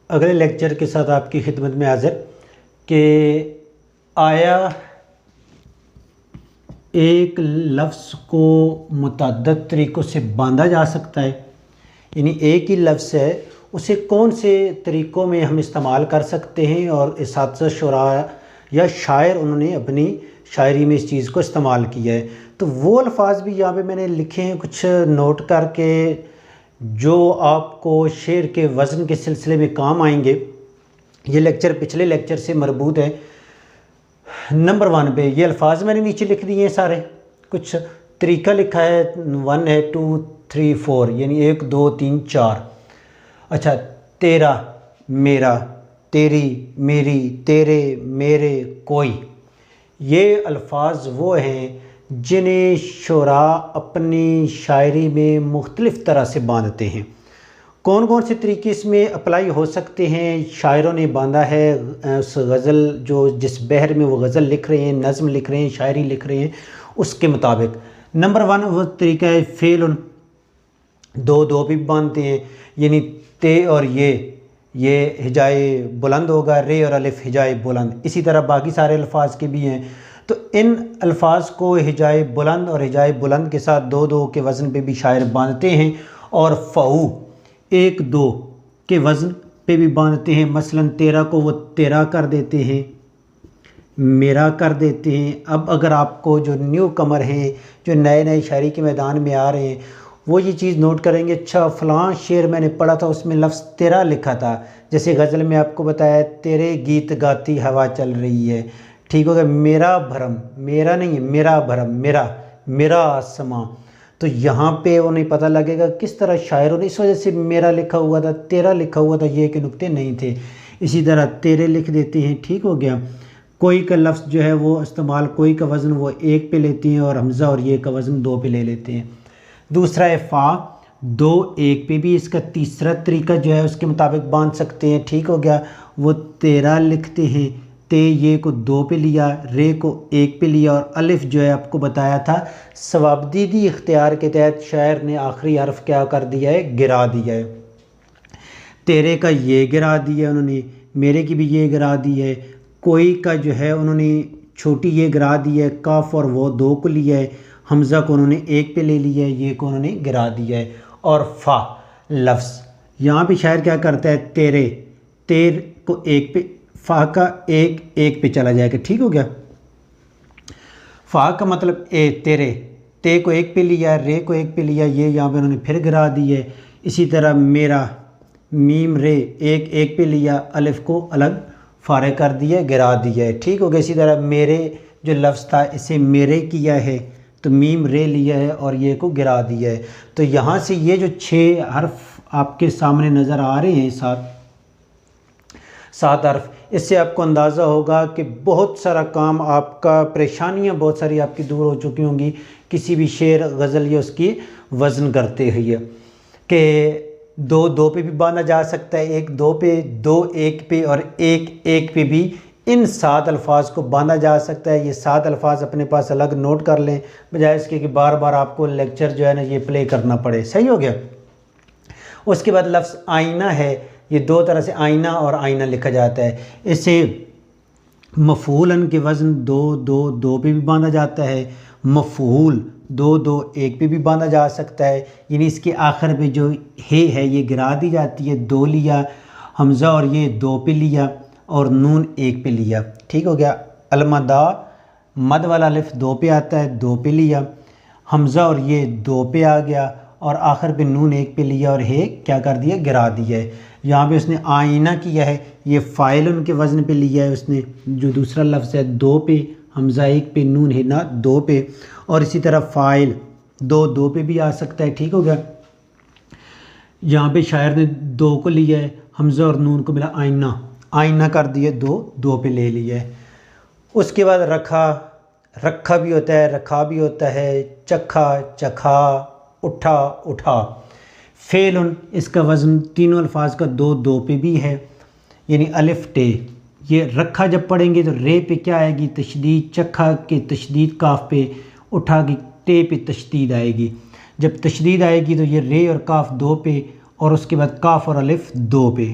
اگلے لیکچر کے ساتھ آپ کی خدمت میں حاضر کہ آیا ایک لفظ کو متعدد طریقوں سے باندھا جا سکتا ہے، یعنی ایک ہی لفظ ہے اسے کون سے طریقوں میں ہم استعمال کر سکتے ہیں، اور اساتذہ شعراء یا شاعر انہوں نے اپنی شاعری میں اس چیز کو استعمال کیا ہے۔ تو وہ الفاظ بھی یہاں پہ میں نے لکھے ہیں کچھ نوٹ کر کے، جو آپ کو شعر کے وزن کے سلسلے میں کام آئیں گے۔ یہ لیکچر پچھلے لیکچر سے مربوط ہے۔ نمبر 1 پہ یہ الفاظ میں نے نیچے لکھ دیے ہیں سارے، کچھ طریقہ لکھا ہے، 1 ہے 2 3 4، یعنی 1 2 3 4۔ اچھا، تیرا، میرا، تیری، میری، تیرے، میرے، کوئی، یہ الفاظ وہ ہیں جنہیں شعراء اپنی شاعری میں مختلف طرح سے باندھتے ہیں۔ کون کون سے طریقے اس میں اپلائی ہو سکتے ہیں؟ شاعروں نے باندھا ہے اس غزل، جو جس بحر میں وہ غزل لکھ رہے ہیں، نظم لکھ رہے ہیں، شاعری لکھ رہے ہیں، اس کے مطابق۔ نمبر 1 وہ طریقہ ہے فعل، دو بھی باندھتے ہیں، یعنی تے اور یہ ہجائے بلند ہوگا، رے اور الف ہجائے بلند، اسی طرح باقی سارے الفاظ کے بھی ہیں۔ تو ان الفاظ کو ہجائے بلند اور ہجائے بلند کے ساتھ 2 کے وزن پہ بھی شاعر باندھتے ہیں، اور فعو 1 2 کے وزن پہ بھی باندھتے ہیں۔ مثلا تیرا کو وہ تیرا کر دیتے ہیں، میرا کر دیتے ہیں۔ اب اگر آپ کو جو نیو کمر ہیں، جو نئے شاعری کے میدان میں آ رہے ہیں، وہ یہ چیز نوٹ کریں گے، اچھا فلاں شعر میں نے پڑھا تھا اس میں لفظ تیرا لکھا تھا، جیسے غزل میں آپ کو بتایا تیرے گیت گاتی ہوا چل رہی ہے، ٹھیک ہوگا، میرا بھرم، میرا نہیں ہے، میرا بھرم، میرا آسماں۔ تو یہاں پہ انہیں پتہ لگے گا کس طرح شاعروں نے اس وجہ سے میرا لکھا ہوا تھا، تیرا لکھا ہوا تھا، یہ کہ نقطے نہیں تھے۔ اسی طرح تیرے لکھ دیتے ہیں، ٹھیک ہو گیا۔ کوئی کا لفظ جو ہے وہ استعمال، کوئی کا وزن وہ 1 پہ لیتے ہیں، اور حمزہ اور یہ کا وزن 2 پہ لے لیتے ہیں۔ دوسرا ہے فا، 2 1 پہ بھی اس کا تیسرا طریقہ جو ہے اس کے مطابق باندھ سکتے ہیں، ٹھیک ہو گیا۔ وہ تیرا لکھتے ہیں، تے یہ کو 2 پہ لیا، رے کو 1 پہ لیا، اور الف جو ہے آپ کو بتایا تھا صوابدیدی اختیار کے تحت شاعر نے آخری حرف کیا کر دیا ہے، گرا دیا ہے۔ تیرے کا یہ گرا دیا انہوں نے، میرے کی بھی یہ گرا دی ہے، کوئی کا جو ہے انہوں نے چھوٹی یہ گرا دی ہے، کاف اور وہ 2 کو لیا ہے، حمزہ کو انہوں نے 1 پہ لے لیا ہے، یہ کو انہوں نے گرا دیا ہے۔ اور فا لفظ یہاں پہ شاعر کیا کرتا ہے، تیر کو 1 پہ، فا کا 1 پہ چلا جائے گا، ٹھیک ہو گیا۔ فا کا مطلب تیرے، تے کو 1 پہ لیا، رے کو 1 پہ لیا، یہ یہاں پہ انہوں نے پھر گرا دی ہے۔ اسی طرح میرا، میم رے 1 پہ لیا، الف کو الگ فارغ کر دیا، گرا دیا ہے، ٹھیک ہو گیا۔ اسی طرح میرے جو لفظ تھا اسے میرے کیا ہے تو میم رے لیا ہے اور یہ کو گرا دیا ہے۔ تو یہاں سے یہ جو 6 حرف آپ کے سامنے نظر آ رہے ہیں، 7 حرف، اس سے آپ کو اندازہ ہوگا کہ بہت سارا کام آپ کا، پریشانیاں بہت ساری آپ کی دور ہو چکی ہوں گی کسی بھی شعر غزل یا اس کی وزن کرتے ہوئے، کہ 2 پہ بھی باندھا جا سکتا ہے، 1 2 پہ، 2 1 پہ، اور 1 1 پہ بھی ان 7 الفاظ کو باندھا جا سکتا ہے۔ یہ 7 الفاظ اپنے پاس الگ نوٹ کر لیں، بجائے اس کے کہ بار بار آپ کو لیکچر جو ہے نا یہ پلے کرنا پڑے، صحیح ہو گیا۔ اس کے بعد لفظ آئینہ ہے، یہ 2 طرح سے آئینہ اور آئینہ لکھا جاتا ہے۔ اسے مفعولن کے وزن 2 2 2 پہ بھی باندھا جاتا ہے، مفعول 2 2 1 پہ بھی باندھا جا سکتا ہے، یعنی اس کے آخر پہ جو ہے یہ گرا دی جاتی ہے، 2 لیا، حمزہ اور یہ 2 پہ لیا، اور نون 1 پہ لیا، ٹھیک ہو گیا۔ المدا مد والا الف 2 پہ آتا ہے، 2 پہ لیا، حمزہ اور یہ 2 پہ آ گیا، اور آخر پہ نون 1 پہ لیا، اور ہے کیا کر دیا، گرا دیا ہے۔ یہاں پہ اس نے آئینہ کیا ہے، یہ فاعل ان کے وزن پہ لیا ہے اس نے، جو دوسرا لفظ ہے 2 پہ، حمزہ 1 پہ، نون ہے نا 2 پہ، اور اسی طرح فاعل 2 پہ بھی آ سکتا ہے، ٹھیک ہو گیا۔ یہاں پہ شاعر نے 2 کو لیا ہے، حمزہ اور نون کو ملا آئینہ کر دیے، 2 پہ لے لیا ہے۔ اس کے بعد رکھا بھی ہوتا ہے، رکھا بھی ہوتا ہے، چکھا، چکھا، اٹھا۔ فعل اس کا وزن تینوں الفاظ کا 2 پہ بھی ہے، یعنی الف ٹے۔ یہ رکھا جب پڑھیں گے تو رے پہ کیا آئے گی، تشدید، چکھا کے تشدید کاف پہ، اٹھا کی ٹے پہ تشدید آئے گی۔ جب تشدید آئے گی تو یہ رے اور کاف 2 پہ، اور اس کے بعد کاف اور الف 2 پہ۔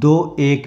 2-1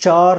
4